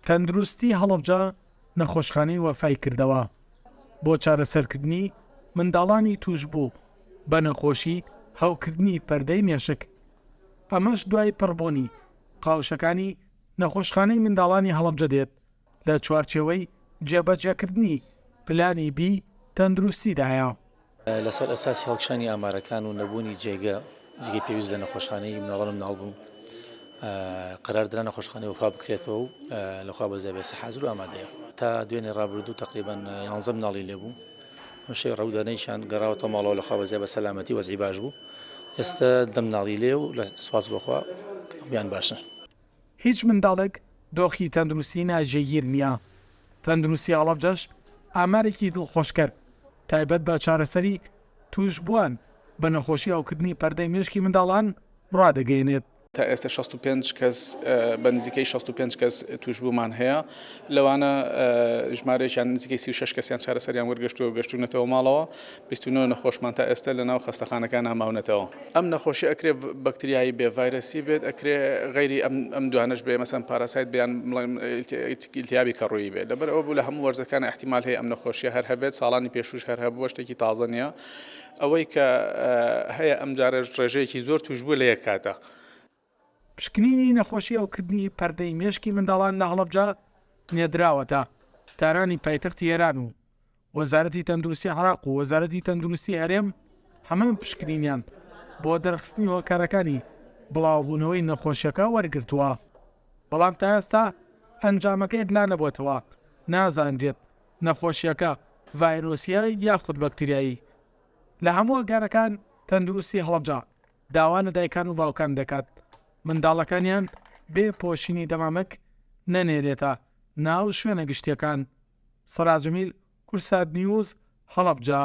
تەندروستی هەڵەبجە نەخۆشخانەی وەفای کردەوە بۆ چارەسەرکردنی منداڵانی توشبوو بە نەخۆشی هەوکردنی پەردەی مێشک. ئەمەش دوای پڕبوونی قاوشەکانی نەخۆشخانەی منداڵانی هەڵەبجە دێت لە چوارچێوەی جێبەجێکردنی پلانی بی تەندروستیدایە. لەسەر ئەساسی هەڵکشانی ئامارەکان و نەبوونی جێگەی پێویست لە نەخۆشخانەی مناڵان و مناڵبوون قەراردرا نەخۆشخانەی وەفا بکرێتەوە و لەخوا بەزای بێسە حەزر و ئامادەیە. تا دوێنێ ڕابردوو تقریبان 11 مناڵی لێبوو. ئەم شەی ڕەودانەیشان گەڕاوەتەوە ماڵەوە لەخوا بەزای بە سەلامەتی وەزعی باش بوو. ئێستا 10 مناڵی لێ و لە سوپاس بەخوا بیان باشە. هیچ منداڵێک دۆخی تەندروستی ناجێگیر نییە. تەندروستی هەڵەبجەش ئامارێکی دڵخۆشکەر تایبەت بە چارەسەری توشبووان بە نەخۆشی هەوکردنی پەردەی مێشکی منداڵان ڕادەگەیەنێت. تا ئێستا 65 کەس بە نزیکەی 65 کەس توشبوومان هەیە، لەوانە ژمارەیەکیان نزیکەی 36 کەسیان چارەسەریان وەرگەشتووە و گەشتوونەتەوە ماڵەوە. 29 نەخۆشمان تا ئێستا لە ناو خەستەخانەکان هەماونەتەوە. ئەم نەخۆشی ئەکرێ بەکتریایی بێ ڤایرەسی بێت، ئەکرێ غەیری ئەم دوانەش بێ، مەسەن پاراسایت بیان ئیلتیابی کەڕووی بێت. لەبەر ئەوە بوو لە هەموو وەرزەکان احتیمال هەیە ئەم نەخۆشیە هەر هەبێت. ساڵانی پێشوش هەر هەبووە، شتێکی تازە نییە. ئەوەی کە هەیە ئەم جارە ڕێژەیەکی زۆر توشبوو لە یەک کاتە. پشکنینی نەخۆشی هەوکردنی پەردەی مێشکی منداڵان لە هەڵەبجە نێدراوەتە. تارانی پایتەختی ئێران و وەزارەتی تەندروستی عێراق و وەزارەتی تەندروستی هەرێم هەمان پشکنینیان بۆ دەرخستنی هۆکارەکانی بڵاوبوونەوەی نەخۆشیەکە وەرگرتووە. بەڵام تا ئێستا ئەنجامەکەی لا نەبووەتەوە، نازانرێت نەخۆشیەکە ڤایرۆسیە یاخود بەکتریایی. لە هەموو هۆکارەکان تەندروستی هەڵەبجە داوا دایکان و باوکان دەکات منداڵەکانیان بێ پۆشینی دەمامک نەنێرێتە ناو شوێنە گشتیەکان. سەراج جەمیل، کورسات نیوز، هەڵەبجە.